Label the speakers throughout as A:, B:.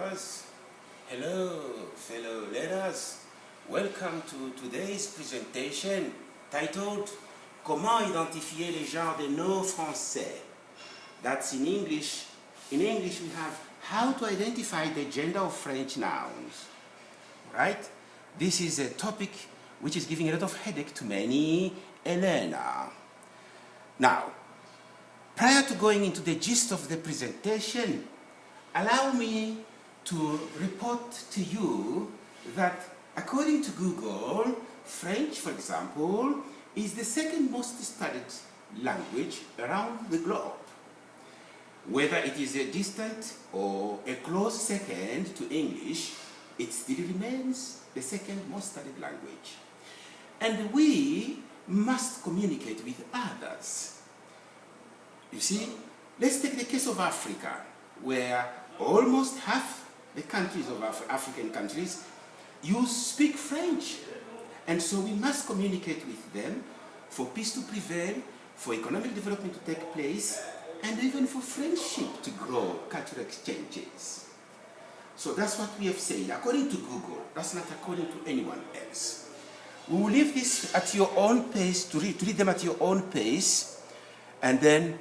A: learners. Hello, fellow learners. Welcome to today's presentation titled Comment identifier les genres des noms français. That's in English. In English we have how to identify the gender of French nouns. Right? This is a topic which is giving a lot of headache to many learners. Now, prior to going into the gist of the presentation, allow me to report to you that according to Google, French, for example, is the second most studied language around the globe. Whether it is a distant or a close second to English, it still remains the second most studied language. And we must communicate with others. You see, let's take the case of Africa, where almost half the countries of African countries speak French. And so we must communicate with them for peace to prevail, for economic development to take place, and even for friendship to grow, cultural exchanges. So that's what we have said, according to Google. That's not according to anyone else. We will leave this at your own pace, to read them at your own pace, and then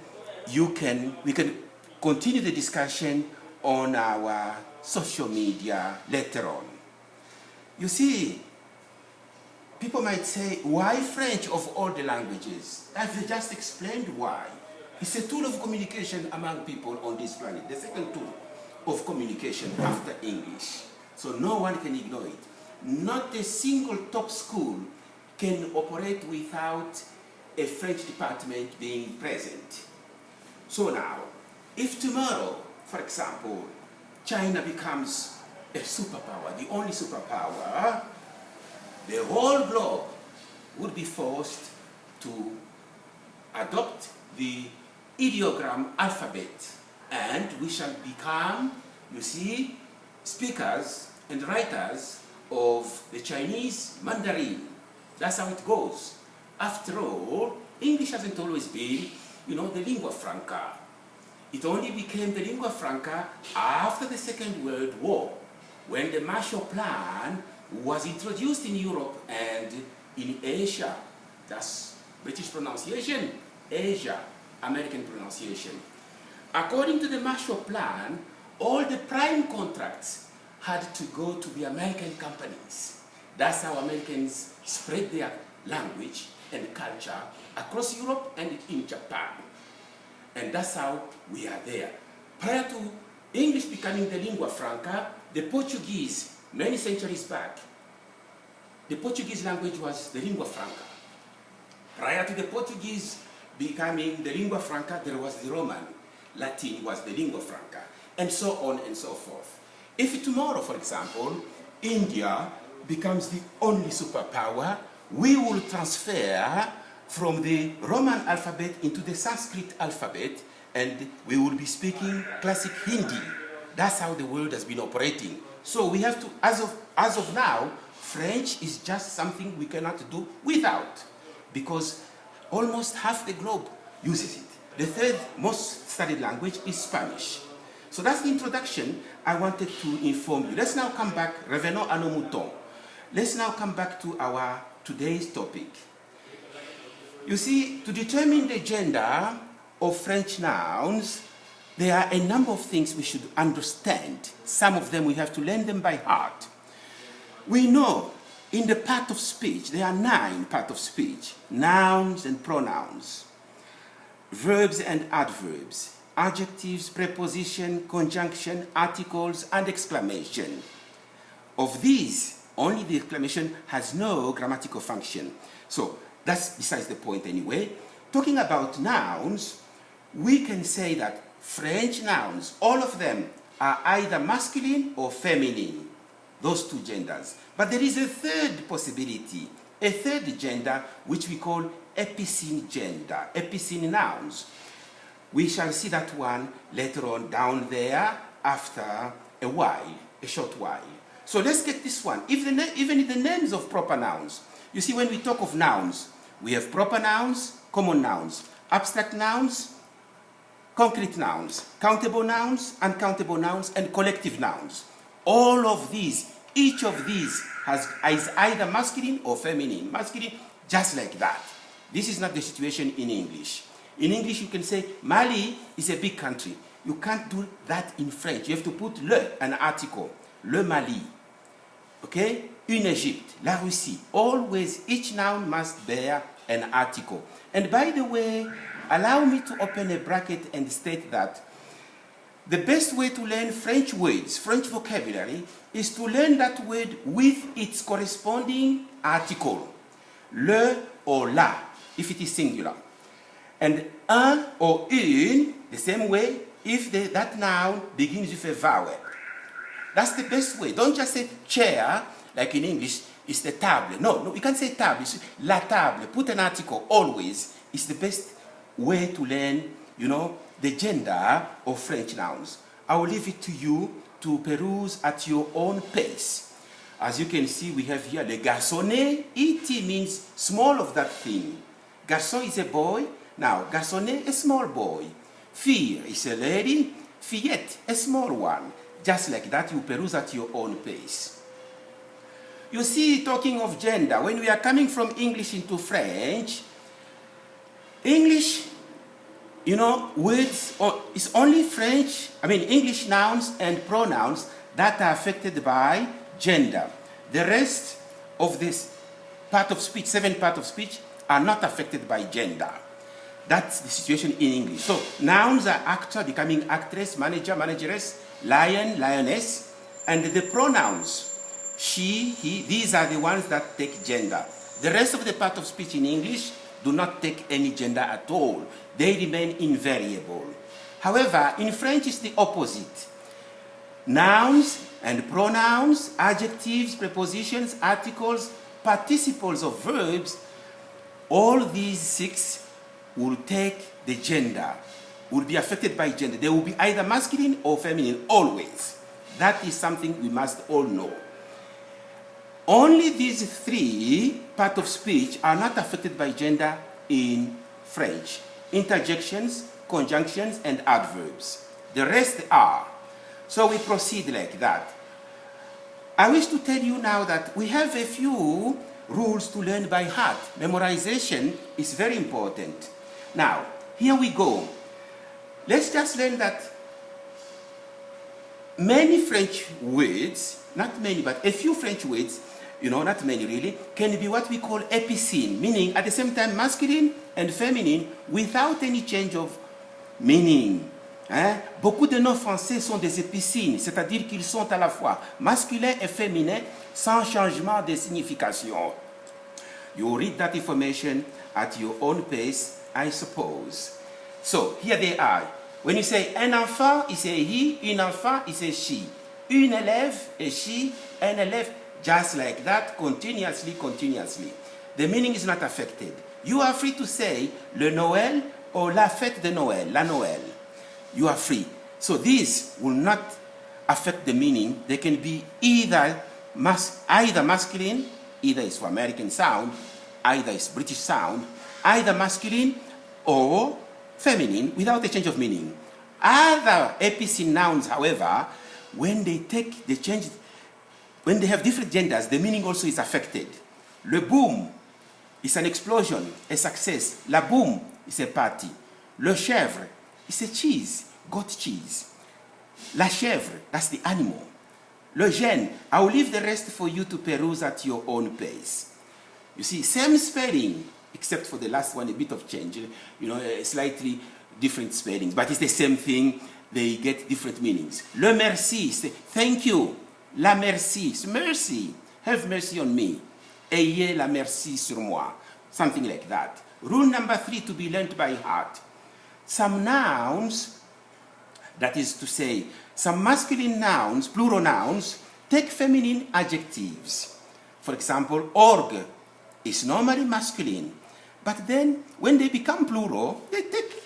A: we can continue the discussion on our social media later on. You see, people might say, why French of all the languages? I've just explained why. It's a tool of communication among people on this planet, the second tool of communication after English. So no one can ignore it. Not a single top school can operate without a French department being present. So now, if tomorrow, for example, China becomes a superpower, the only superpower, the whole globe would be forced to adopt the ideogram alphabet, and we shall become, you see, speakers and writers of the Chinese Mandarin. That's how it goes. After all, English hasn't always been, the lingua franca. It only became the lingua franca after the Second World War, when the Marshall Plan was introduced in Europe and in Asia. That's British pronunciation, Asia, American pronunciation. According to the Marshall Plan, all the prime contracts had to go to the American companies. That's how Americans spread their language and culture across Europe and in Japan. And that's how we are there. Prior to English becoming the lingua franca, the Portuguese, many centuries back, the Portuguese language was the lingua franca. Prior to the Portuguese becoming the lingua franca, there was the Roman. Latin was the lingua franca, and so on and so forth. If tomorrow, for example, India becomes the only superpower, we will transfer from the Roman alphabet into the Sanskrit alphabet, and we will be speaking classic Hindi. That's how the world has been operating. So we have to, as of now, French is just something we cannot do without, because almost half the globe uses it. The third most studied language is Spanish. So that's the introduction I wanted to inform you. Let's now come back, revenons à nos moutons. Let's now come back to our today's topic. You see, to determine the gender of French nouns, there are a number of things we should understand. Some of them we have to learn them by heart. We know in the part of speech, there are 9 parts of speech: nouns and pronouns, verbs and adverbs, adjectives, preposition, conjunction, articles, and exclamation. Of these, only the exclamation has no grammatical function. So that's besides the point anyway. Talking about nouns, we can say that French nouns, all of them, are either masculine or feminine, those two genders. But there is a third possibility, a third gender, which we call epicene gender, epicene nouns. We shall see that one later on down there after a while, a short while. So let's get this one. Even in the names of proper nouns, you see, when we talk of nouns, we have proper nouns, common nouns, abstract nouns, concrete nouns, countable nouns, uncountable nouns, and collective nouns. all of these, each of these is either masculine or feminine. Masculine, just like that. This is not the situation in English. In English, you can say Mali is a big country. You can't do that in French. You have to put le, an article. Le Mali. Okay? Une Égypte, la Russie. Always, each noun must bear an article. And by the way, allow me to open a bracket and state that the best way to learn French words, French vocabulary, is to learn that word with its corresponding article. Le or la, if it is singular. And un or une, the same way, if that noun begins with a vowel. That's the best way. Don't just say chair, like in English, it's the table. No, you can't say table. It's la table. Put an article always. It's the best way to learn, the gender of French nouns. I will leave it to you to peruse at your own pace. As you can see, we have here le garçonnet. Et means small of that thing. Garçon is a boy. Now, garçonnet, a small boy. Fille is a lady. Fillette, a small one. Just like that, you peruse at your own pace. You see, talking of gender, when we are coming from English into French, English, words, it's only English nouns and pronouns that are affected by gender. The rest of this part of speech, 7 parts of speech, are not affected by gender. That's the situation in English. So, nouns are actor, becoming actress, manager, manageress, lion, lioness, and the pronouns, she, he, these are the ones that take gender. The rest of the part of speech in English do not take any gender at all. They remain invariable. However, in French it's the opposite. Nouns and pronouns, adjectives, prepositions, articles, participles of verbs, all these 6 will take the gender, will be affected by gender. They will be either masculine or feminine, always. That is something we must all know. Only these 3 parts of speech are not affected by gender in French. Interjections, conjunctions, and adverbs. The rest are. So we proceed like that. I wish to tell you now that we have a few rules to learn by heart. Memorization is very important. Now, here we go. Let's just learn that many French words, not many, but a few French words, not many really, can be what we call épicènes, meaning at the same time masculine and feminine without any change of meaning. Beaucoup de noms français sont des épicènes, c'est-à-dire qu'ils sont à la fois masculins et féminins sans changement de signification. You read that information at your own pace, I suppose. So, here they are. When you say un enfant, it's a he, une enfant, it's a she. Une élève, a she, un élève, just like that, continuously. The meaning is not affected. You are free to say le Noël or la fête de Noël, la Noël. You are free. So these will not affect the meaning. They can be either masculine, either it's for American sound, either it's British sound, either masculine or feminine without a change of meaning. Other épicène nouns, however, when they have different genders, the meaning also is affected. Le boom is an explosion, a success. La boum is a party. Le chèvre is a cheese, goat cheese. La chèvre, that's the animal. Le gène, I will leave the rest for you to peruse at your own pace. You see, same spelling, except for the last one, a bit of change, slightly different spellings, but it's the same thing, they get different meanings. Le merci, c'est thank you. La merci, c'est mercy, have mercy on me. Ayez la merci sur moi, something like that. Rule number 3 to be learned by heart. Some nouns, that is to say, some masculine nouns, plural nouns, take feminine adjectives. For example, orgue is normally masculine, but then when they become plural, they take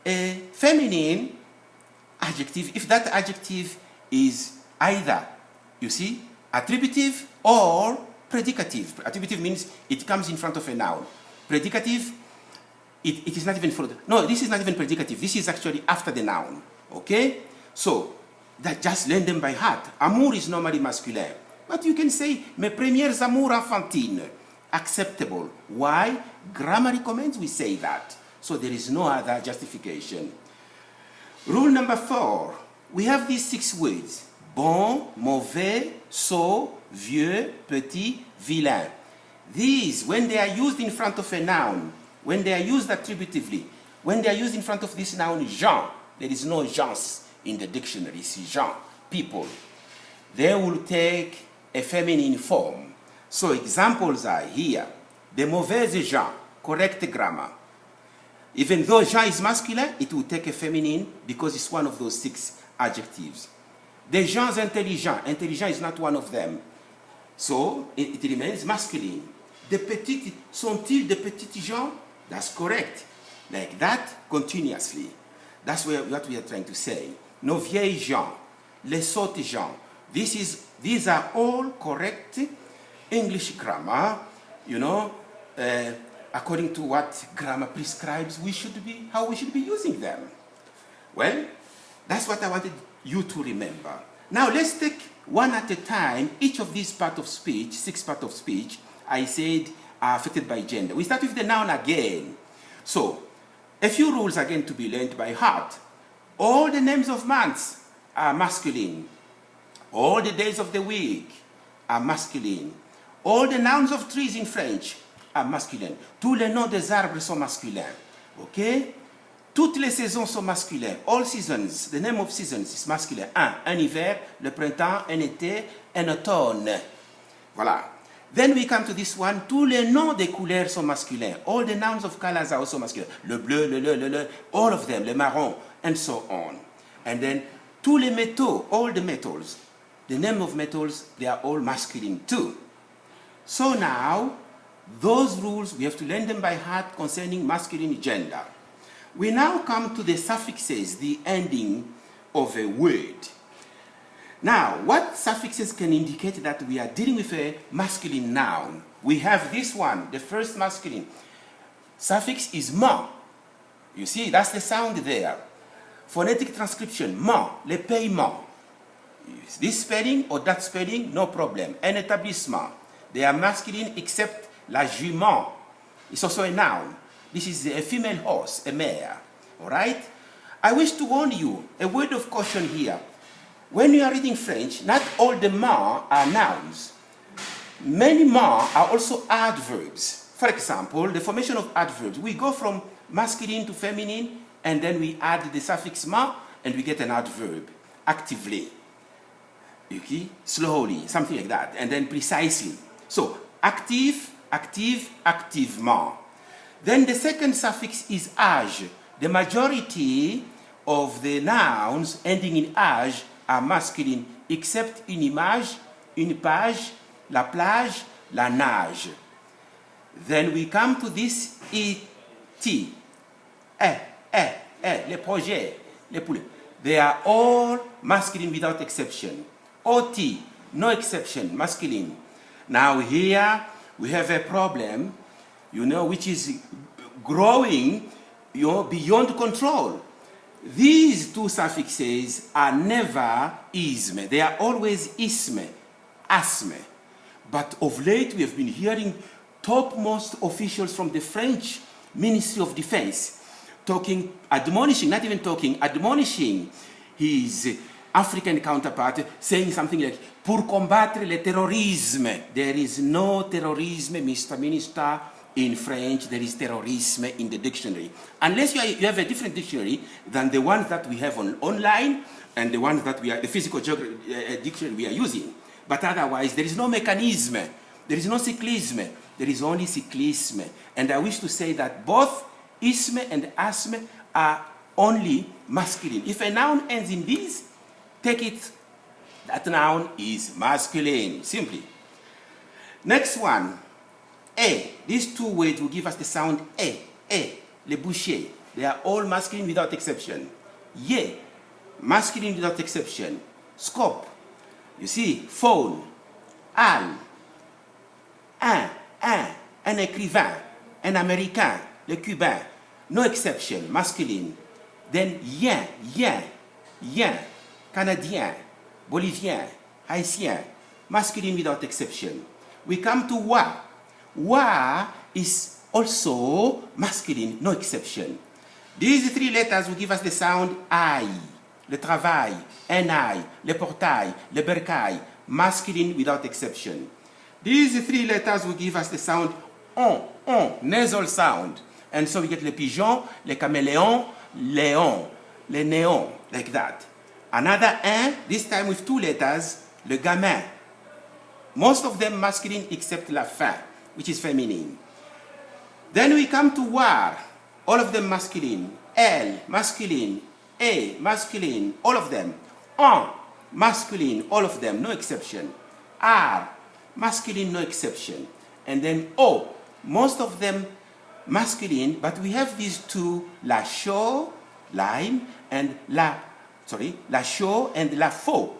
A: a feminine adjective if that adjective is either, you see, attributive or predicative. Attributive means it comes in front of a noun. Predicative, it is not even for the, no, this is not even predicative. This is actually after the noun. Okay? So, that just learn them by heart. Amour is normally masculine. But you can say, mes premières amours enfantines. Acceptable. Why? Grammar recommends we say that. So there is no other justification. Rule number 4. We have these 6 words. Bon, mauvais, sot, vieux, petit, vilain. These, when they are used in front of a noun, when they are used attributively, when they are used in front of this noun, Jean, there is no gens in the dictionary, it's Jean, people. They will take a feminine form. So examples are here. The mauvais Jean, correct grammar. Even though Jean is masculine, it will take a feminine because it's one of those 6 adjectives. The gens intelligents, intelligent is not one of them. So it remains masculine. The petits, sont-ils de petits gens? That's correct. Like that, continuously. That's what we are trying to say. Nos vieilles gens, les sottes gens. These are all correct English grammar, according to what grammar prescribes how we should be using them. Well, that's what I wanted you to remember. Now let's take one at a time. Each of these part of speech, 6 parts of speech, I said are affected by gender. We start with the noun again. So, a few rules again to be learned by heart. All the names of months are masculine. All the days of the week are masculine. All the nouns of trees in French are masculins. Tous les noms des arbres sont masculins. Okay? Toutes les saisons sont masculines. All seasons, the name of seasons is masculin. Un hiver, le printemps, un été, un automne. Voilà. Then we come to this one. Tous les noms des couleurs sont masculins. All the nouns of colors are also masculine. Le bleu, le, all of them, le marron, and so on. And then, tous les métaux, all the metals. The name of metals, they are all masculine too. So now, those rules, we have to learn them by heart concerning masculine gender. We now come to the suffixes, the ending of a word. Now, what suffixes can indicate that we are dealing with a masculine noun? We have this one, the first masculine. Suffix is ma. You see, that's the sound there. Phonetic transcription, ma, le paiement. This spelling or that spelling, no problem. Un établissement. They are masculine except la jument. It's also a noun. This is a female horse, a mare. All right? I wish to warn you, a word of caution here. When you are reading French, not all the ma are nouns. Many ma are also adverbs. For example, the formation of adverbs. We go from masculine to feminine, and then we add the suffix ma, and we get an adverb, actively. Okay? Slowly, something like that. And then precisely. So, active, active, activement. Then the second suffix is age. The majority of the nouns ending in age are masculine, except une image, une page, la plage, la nage. Then we come to this et, les projets, les poulets. They are all masculine without exception. Ot, no exception, masculine. Now here we have a problem, which is growing, beyond control. These 2 suffixes are never isme. They are always isme, asme. But of late we have been hearing topmost officials from the French Ministry of Defense admonishing his African counterpart, saying something like, pour combattre le terrorisme. There is no terrorisme, Mr. Minister. In French, there is terrorisme in the dictionary. Unless you have a different dictionary than the ones that we have online and the ones that the physical dictionary we are using. But otherwise, there is no mechanism. There is no cyclisme. There is only cyclisme. And I wish to say that both isme and asme are only masculine. If a noun ends in these, take it, that noun is masculine, simply. Next one. These 2 words will give us the sound le boucher. They are all masculine without exception. Ye, masculine without exception. Scope, you see, phone. Al, un écrivain, un américain, le cubain. No exception, masculine. Then yen, Canadien, Bolivien, Haïtien, masculine without exception. We come to wa. Wa is also masculine, no exception. These three letters will give us the sound I, le travail, NI, le portail, le bercail, masculine without exception. These three letters will give us the sound on, nasal sound. And so we get le pigeon, le caméléon, léon, le néon, like that. Another un, this time with two letters, le gamin. Most of them masculine except la fin, which is feminine. Then we come to war, all of them masculine. Elle, masculine. A, masculine, all of them. En, masculine, all of them, no exception. R, masculine, no exception. And then O, most of them masculine, but we have these two, la chaux, lime, and la chaux and la faux,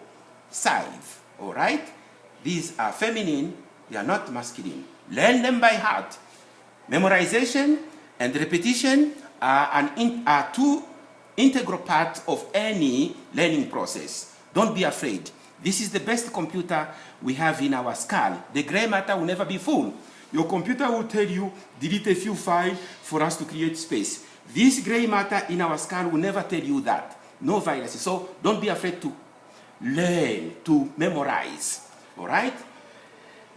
A: scythe, all right? These are feminine, they are not masculine. Learn them by heart. Memorization and repetition are two integral parts of any learning process. Don't be afraid. This is the best computer we have in our skull. The gray matter will never be full. Your computer will tell you, delete a few files for us to create space. This gray matter in our skull will never tell you that. No viruses. So don't be afraid to learn, to memorize. All right?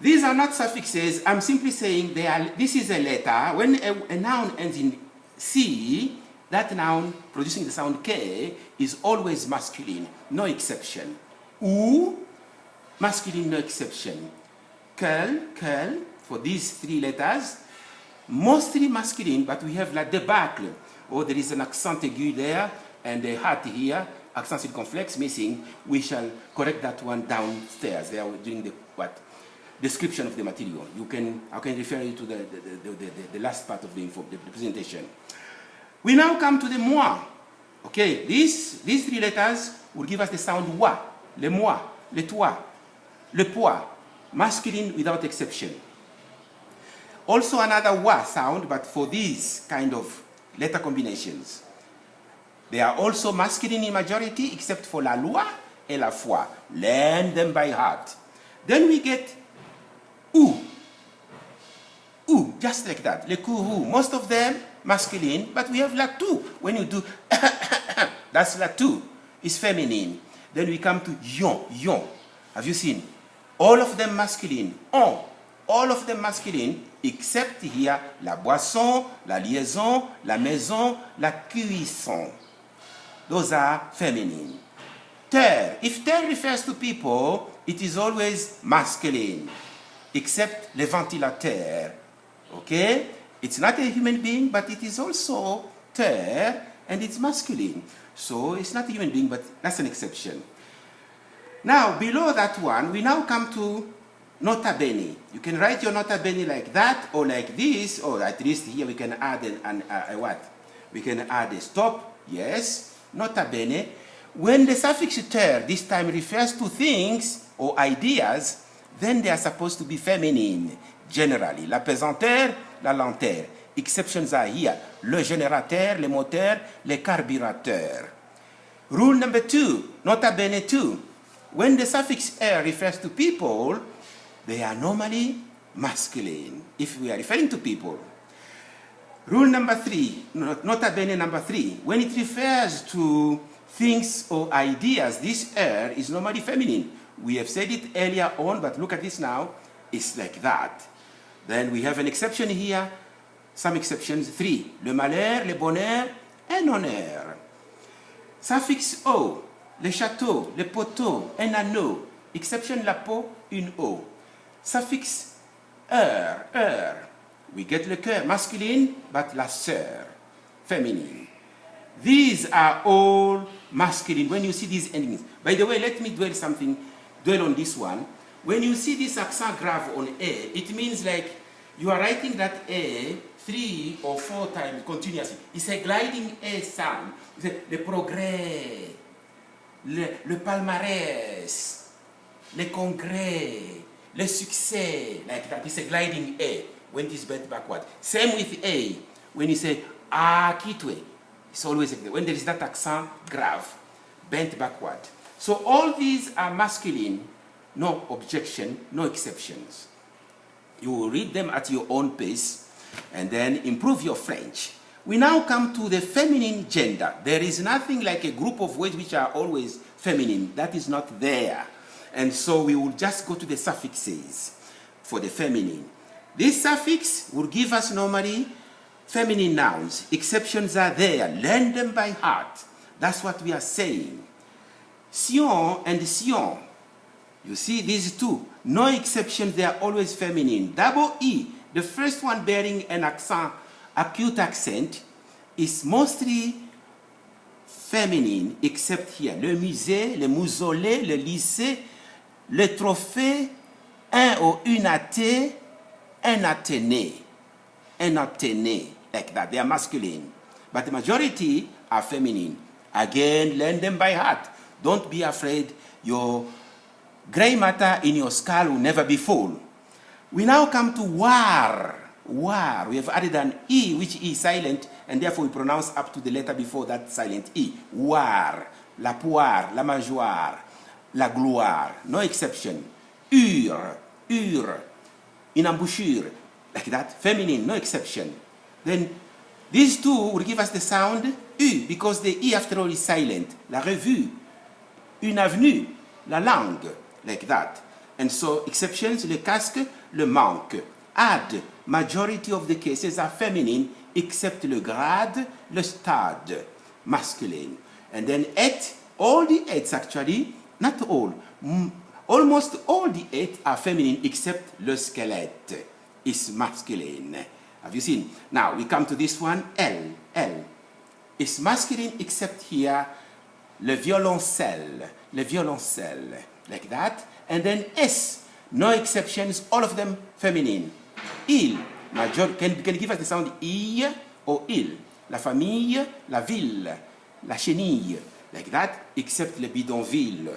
A: These are not suffixes. I'm simply saying this is a letter. When a noun ends in C, that noun producing the sound K is always masculine, no exception. Ou, masculine, no exception. Quel, for these three letters, mostly masculine, but we have la débâcle, or there is an accent aigu there, and a hat here, accent circumflex missing. We shall correct that one downstairs. They are doing the description of the material. I can refer you to the last part of the presentation. We now come to the moi. Okay, these three letters will give us the sound wa, le moi, le toi, le poids, masculine without exception. Also another wa sound, but for these kind of letter combinations. They are also masculine in majority, except for la loi et la foi. Learn them by heart. Then we get ou, just like that. Le courroux, most of them masculine, but we have la tout. When you do, that's la tout. It's feminine. Then we come to yon. Have you seen? All of them masculine. On, all of them masculine, except here la boisson, la liaison, la maison, la cuisson. Those are feminine. Terre, if terre refers to people, it is always masculine, except le ventilateur. Okay? It's not a human being, but it is also terre, and it's masculine. So it's not a human being, but that's an exception. Now, below that one, we now come to nota bene. You can write your nota bene like that, or like this, or at least here we can add a what? We can add a stop, yes. Nota bene. When the suffix ter this time refers to things or ideas, then they are supposed to be feminine, generally. La pesanteur, la lenteur. Exceptions are here. Le générateur, le moteur, le carburateur. Rule number 2, nota bene 2. When the suffix er refers to people, they are normally masculine, if we are referring to people. Rule number 3, nota bene number 3. When it refers to things or ideas, this er is normally feminine. We have said it earlier on, but look at this now. It's like that. Then we have an exception here. Some exceptions, 3. Le malheur, le bonheur, un honneur. Suffix o, le château, le poteau, un anneau. Exception la peau, une eau. Suffix we get le cœur, masculine, but la sœur, feminine. These are all masculine when you see these endings. By the way, let me dwell on this one. When you see this accent grave on A, it means like you are writing that A 3 or 4 times continuously. It's a gliding A sound. Le progrès, le palmarès, le congrès, le succès, like that. It's a gliding A when it is bent backward. Same with A. When you say kitwe, it's always like that. When there is that accent grave, bent backward. So all these are masculine, no objection, no exceptions. You will read them at your own pace and then improve your French. We now come to the feminine gender. There is nothing like a group of words which are always feminine. That is not there. And so we will just go to the suffixes for the feminine. This suffix will give us normally feminine nouns. Exceptions are there. Learn them by heart. That's what we are saying. Sion and sion. You see these two. No exceptions, they are always feminine. Double E, the first one bearing an accent, acute accent, is mostly feminine, except here. Le musée, le mausolée, le lycée, le trophée, un ou une athée, un Athénée. Un Athénée, like that. They are masculine. But the majority are feminine. Again, learn them by heart. Don't be afraid. Your gray matter in your skull will never be full. We now come to war. War. We have added an E, which is silent, and therefore we pronounce up to the letter before that silent E. War. La poire, la mâchoire, la gloire. No exception. Ur. Une embouchure. Like that. Feminine. No exception. Then these two will give us the sound U, because the E after all is silent. La revue. Une avenue. La langue. Like that. And so exceptions, le casque, le manque. Add, majority of the cases are feminine, except le grade, le stade, masculine. And then et, all the ettes actually, not all, almost all the et are feminine, except le squelette is masculine. Have you seen? Now we come to this one, L is masculine, except here, le violoncelle, like that. And then S, no exceptions, all of them feminine. Il, can give us the sound I or il. La famille, la ville, la chenille, like that, except le bidonville.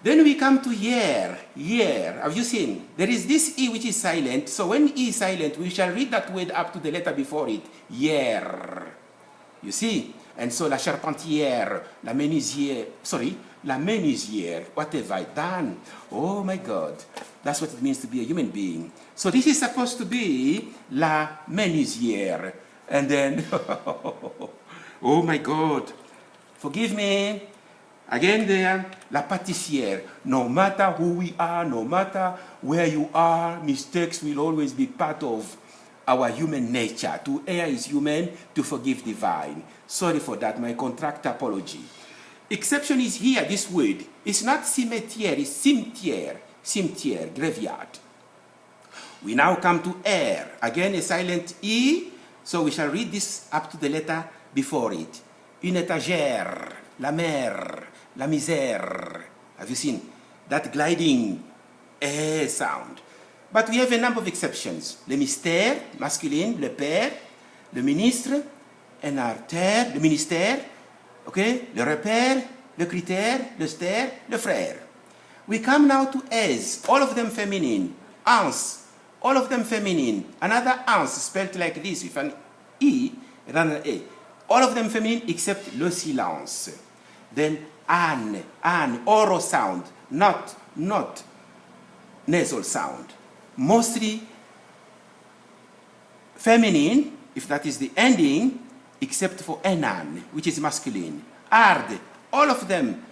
A: Then we come to year. Have you seen? There is this E which is silent. So when E is silent, we shall read that word up to the letter before it. Year. You see? And so la charpentière, la menuisière, what have I done? Oh my God, that's what it means to be a human being. So this is supposed to be la menuisière. And then, oh my God, forgive me. Again there, la pâtissière. No matter who we are, no matter where you are, mistakes will always be part of our human nature. To err is human, to forgive divine. Sorry for that, my contract apology. Exception is here, this word. It's not cimetière, it's cimetière, graveyard. We now come to air. Again, a silent E, so we shall read this up to the letter before it. Une étagère, la mer, la misère. Have you seen that gliding air sound? But we have a number of exceptions. Le mystère, masculine, le père, le ministre, un artère, le ministère, okay? Le repère, le critère, le stère, le frère. We come now to as, all of them feminine. Ans, all of them feminine. Another ans spelled like this with an E and an A. All of them feminine except le silence. Then an, oral sound, not nasal sound. Mostly feminine, if that is the ending, except for enan, which is masculine. Ard, all of them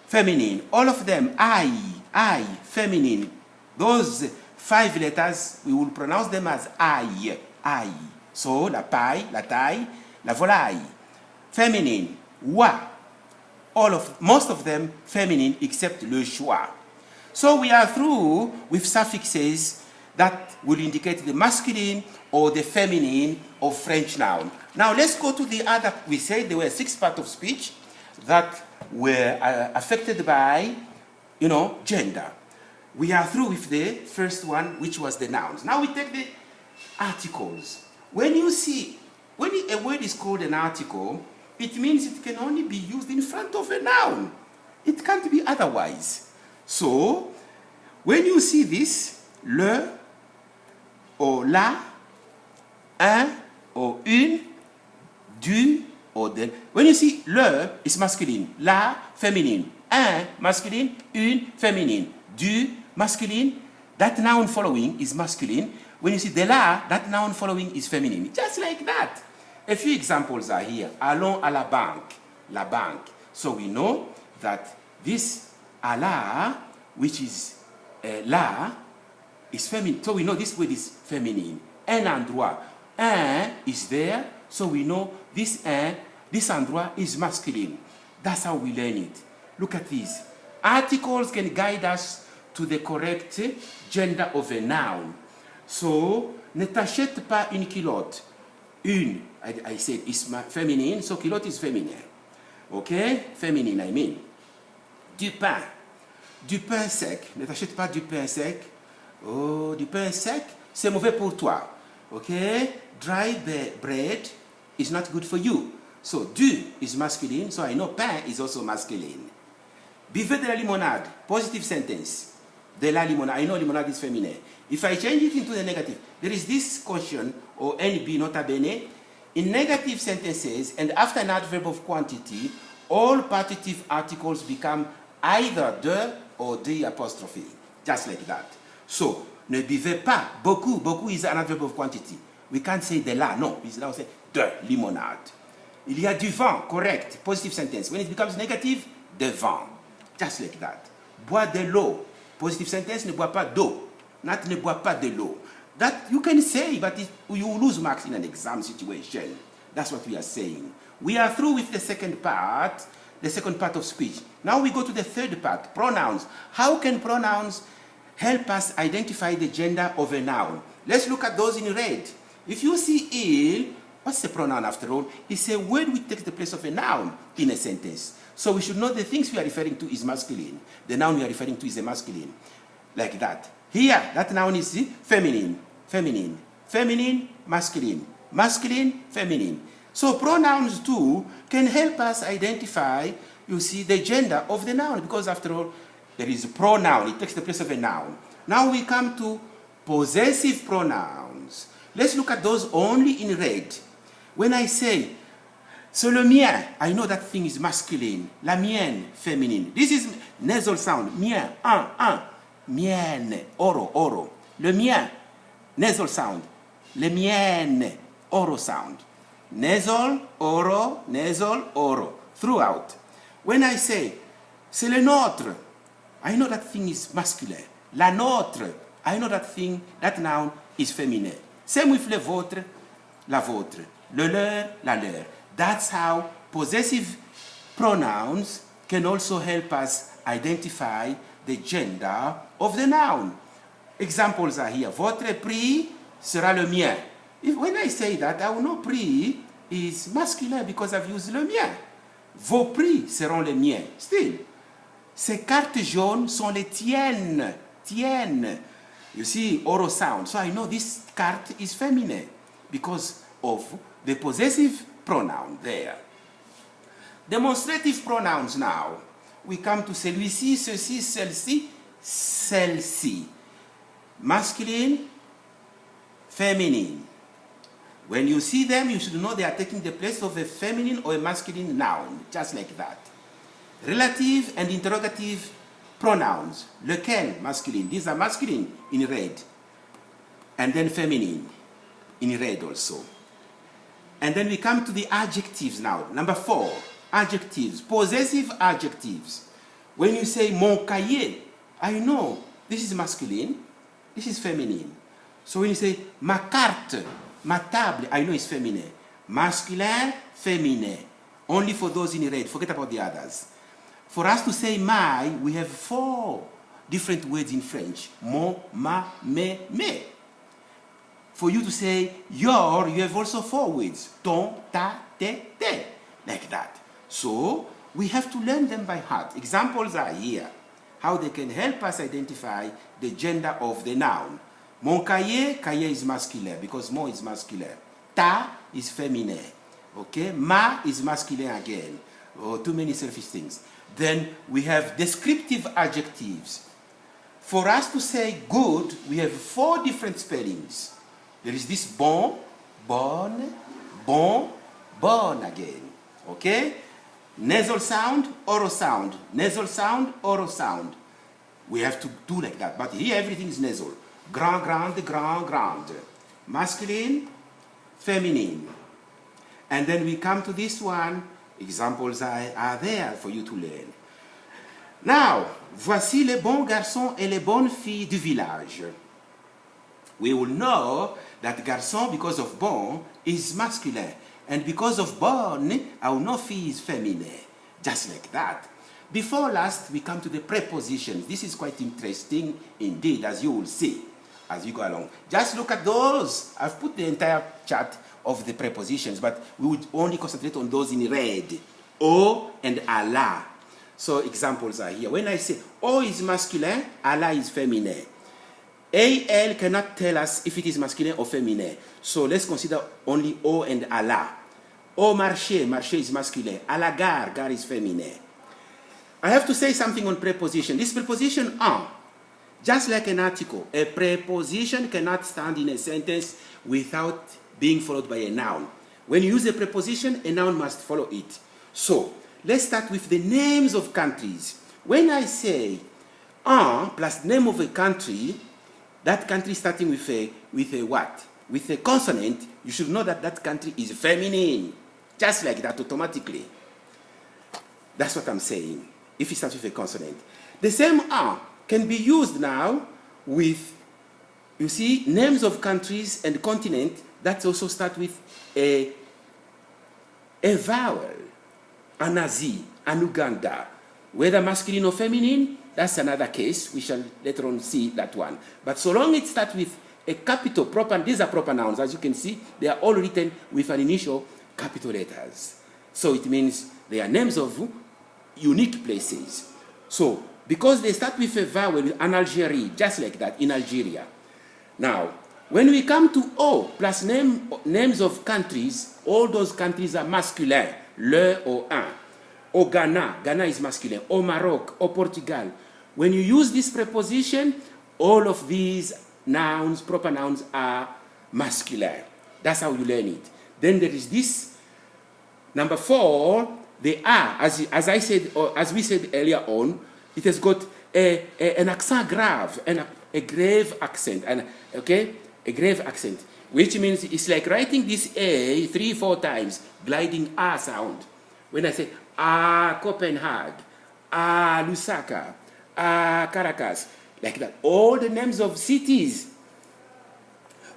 A: feminine. All of them I, feminine. Those 5 letters, we will pronounce them as I. So, la paille, la taille, la volaille. Feminine. Wa. Most of them feminine, except le choix. So we are through with suffixes that will indicate the masculine or the feminine of French noun. Now let's go to the other. We said there were 6 parts of speech that were affected by, gender. We are through with the first one, which was the nouns. Now we take the articles. When a word is called an article, it means it can only be used in front of a noun. It can't be otherwise. So, when you see this, le, or la, un, or une, du, or den. When you see le, it's masculine. La, feminine. Un, masculine. Une, féminine. Du, masculine. That noun following is masculine. When you see de la, that noun following is feminine. Just like that. A few examples are here. Allons à la banque. La banque. So we know that this à la, which is la, is feminine. So we know this word is feminine. Un endroit. Un is there. So we know this endroit is masculine. That's how we learn it. Look at this. Articles can guide us to the correct gender of a noun. So, ne t'achète pas une culotte. Une, I said, is feminine, so culotte is feminine. Okay? Feminine, I mean. Du pain. Du pain sec. Ne t'achète pas du pain sec. Oh, du pain sec, c'est mauvais pour toi. Okay? Dry bread is not good for you. So, du is masculine, so I know pain is also masculine. Buvez de la limonade. Positive sentence. De la limonade. I know limonade is feminine. If I change it into the negative, there is this caution, or NB nota bene, in negative sentences, and after an adverb of quantity, all partitive articles become either de or the apostrophe. Just like that. So, ne buvez pas. Beaucoup. Beaucoup is an adverb of quantity. We can't say de la. No. We now say de limonade. Il y a du vent. Correct. Positive sentence. When it becomes negative, de vent. Just like that. Bois de l'eau. Positive sentence, ne bois pas d'eau. Not ne bois pas de l'eau. That you can say, but you lose marks in an exam situation. That's what we are saying. We are through with the second part of speech. Now we go to the third part, pronouns. How can pronouns help us identify the gender of a noun? Let's look at those in red. If you see il, what's the pronoun after all? It's a word which takes the place of a noun in a sentence. So we should know the things we are referring to is masculine. The noun we are referring to is a masculine. Like that. Here, that noun is feminine. Feminine. Feminine, masculine. Masculine, feminine. So pronouns too can help us identify, you see, the gender of the noun. Because after all, there is a pronoun. It takes the place of a noun. Now we come to possessive pronouns. Let's look at those only in red. When I say, c'est le mien, I know that thing is masculine. La mienne, feminine. This is nasal sound. Mien, un. Mienne, oro. Le mien, nasal sound. Le mienne, oro sound. Nasal, oro, throughout. When I say, c'est le nôtre, I know that thing is masculine. La nôtre, I know that thing, that noun is feminine. Same with le vôtre, la vôtre. Le leur, la leur. That's how possessive pronouns can also help us identify the gender of the noun. Examples are here. Votre prix sera le mien. When I say that, I will know prix is masculine because I've used le mien. Vos prix seront les miens. Still, ces cartes jaunes sont les tiennes. Tiennes. You see, oral sound. So I know this carte is feminine because of the possessive pronoun there. Demonstrative pronouns now. We come to celui-ci, ceci, celle-ci, celle-ci. Masculine, feminine. When you see them, you should know they are taking the place of a feminine or a masculine noun, just like that. Relative and interrogative pronouns. Lequel, masculine. These are masculine in red. And then feminine in red also. And then we come to the adjectives now. Number 4, adjectives, possessive adjectives. When you say mon cahier, I know this is masculine, this is feminine. So when you say ma carte, ma table, I know it's feminine. Masculin, féminin. Only for those in red, forget about the others. For us to say my, we have 4 different words in French. Mon, ma, me. For you to say your, you have also 4 words. Ton, ta, te. Like that. So, we have to learn them by heart. Examples are here. How they can help us identify the gender of the noun. Mon cahier is masculine because mon is masculine. Ta is feminine. Okay? Ma is masculine again. Oh, too many selfish things. Then we have descriptive adjectives. For us to say good, we have 4 different spellings. There is this bon, bonne, bon again. Okay? Nasal sound, oral sound. Nasal sound, oral sound. We have to do like that. But here everything is nasal. Grand, grand, grand, grand. Masculine, feminine. And then we come to this one. Examples are there for you to learn. Now, voici les bons garçons et les bonnes filles du village. We will know that garçon, because of bon, is masculine. And because of bonne, our no fille is feminine. Just like that. Before last, we come to the prepositions. This is quite interesting indeed, as you will see as we go along. Just look at those. I've put the entire chart of the prepositions, but we would only concentrate on those in red. O and Allah. So examples are here. When I say O is masculine, Allah is feminine. AL cannot tell us if it is masculine or feminine. So let's consider only O and Allah. Au marché, marché is masculine. À la gare, gare is feminine. I have to say something on preposition. This preposition en, just like an article, a preposition cannot stand in a sentence without being followed by a noun. When you use a preposition, a noun must follow it. So, let's start with the names of countries. When I say en plus name of a country, that country starting with a what? With a consonant, you should know that that country is feminine. Just like that, automatically. That's what I'm saying, if it starts with a consonant. The same en can be used now with, you see, names of countries and continent that also start with a vowel. An Asie, an Uganda. Whether masculine or feminine, that's another case. We shall later on see that one. But so long it starts with a capital, proper, these are proper nouns. As you can see, they are all written with an initial capital letters. So it means they are names of unique places. So, because they start with a vowel, an Algeria, just like that, in Algeria. Now, when we come to O, plus names of countries, all those countries are masculine, le or un. Au Ghana, Ghana is masculine. Au Maroc, au Portugal. When you use this preposition, all of these nouns, proper nouns, are masculine. That's how you learn it. Then there is this, number 4, the A, as I said, or as we said earlier on, it has got an accent grave, a grave accent, a grave accent, which means it's like writing this A 3-4 times, gliding A sound. When I say A Copenhagen, A Lusaka, A Caracas, like that, all the names of cities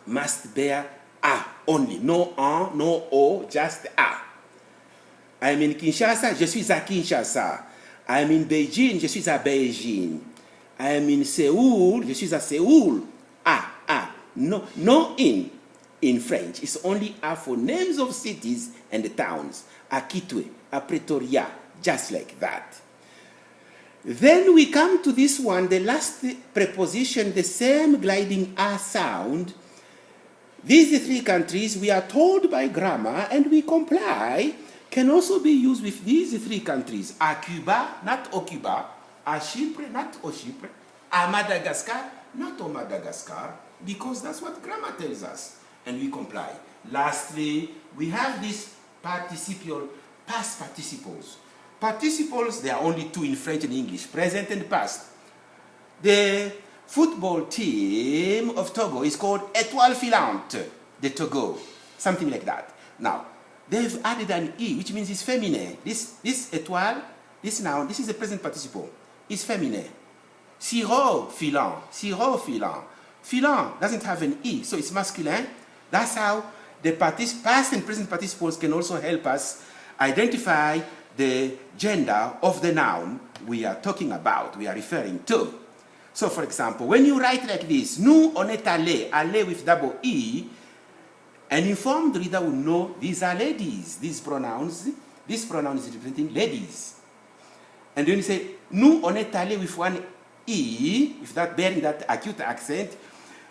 A: must bear A only, no en, no O, just A. I'm in Kinshasa, je suis à Kinshasa. I'm in Beijing, je suis à Beijing. I'm in Seoul, je suis à Seoul. A. No, no in French. It's only A for names of cities and the towns. A Kitwe, a Pretoria, just like that. Then we come to this one, the last preposition, the same gliding A sound. These 3 countries, we are told by grammar and we comply, can also be used with these 3 countries. A Cuba, not au Cuba. A Chypre, not au Chypre. A Madagascar, not au Madagascar, because that's what grammar tells us, and we comply. Lastly, we have these participial, past participles. Participles, there are only 2 in French and English, present and past. The football team of Togo is called Étoile Filante de Togo, something like that. Now, they've added an E, which means it's feminine. This étoile, this noun, this is a present participle. It's feminine. Sirop filant, sirop filant. Filant doesn't have an E, so it's masculine. That's how the past and present participles can also help us identify the gender of the noun we are talking about, we are referring to. So, for example, when you write like this, nous on est allé, allé with double E, an informed reader will know these are ladies. These pronouns, this pronoun is representing ladies. And when you say, nous on est allé with one E, with that bearing that acute accent,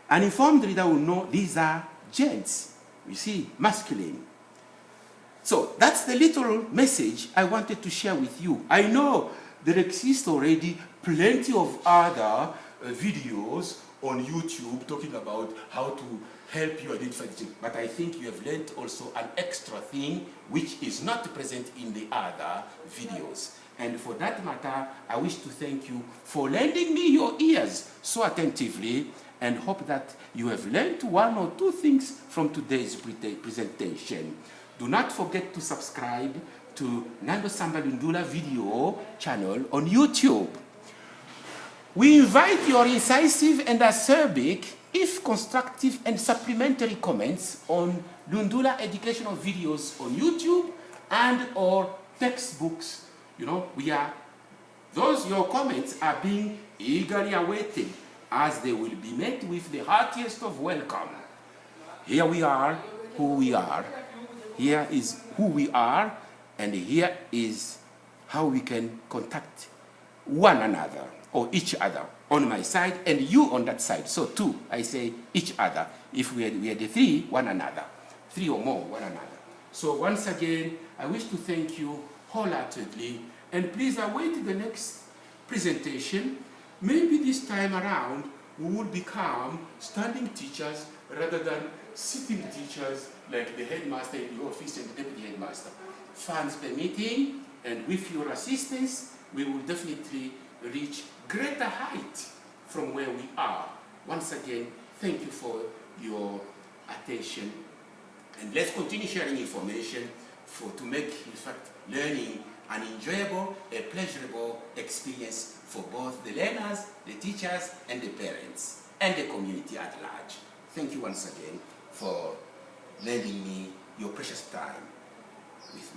A: an informed reader will know these are gents. You see, masculine. So that's the little message I wanted to share with you. I know there exist already plenty of other videos on YouTube talking about how to help you identify the change. But I think you have learned also an extra thing which is not present in the other videos. And for that matter, I wish to thank you for lending me your ears so attentively, and hope that you have learned one or two things from today's presentation. Do not forget to subscribe to Ngand'osamba Lundula video channel on YouTube. We invite your incisive and acerbic, if constructive and supplementary comments on Lundula educational videos on YouTube and or textbooks. You know, your comments are being eagerly awaited, as they will be met with the heartiest of welcome. Here we are, who we are. Here is who we are, and here is how we can contact one another, or each other, on my side, and you on that side. So two, I say each other. If we are the three, one another. Three or more, one another. So once again, I wish to thank you wholeheartedly, and please await the next presentation. Maybe this time around, we will become standing teachers rather than sitting teachers like the headmaster in the office and the deputy headmaster. Funds permitting, and with your assistance, we will definitely reach greater height from where we are. Once again, thank you for your attention, and let's continue sharing information to make, in fact, learning an enjoyable, a pleasurable experience for both the learners, the teachers, and the parents, and the community at large. Thank you once again for lending me your precious time with me.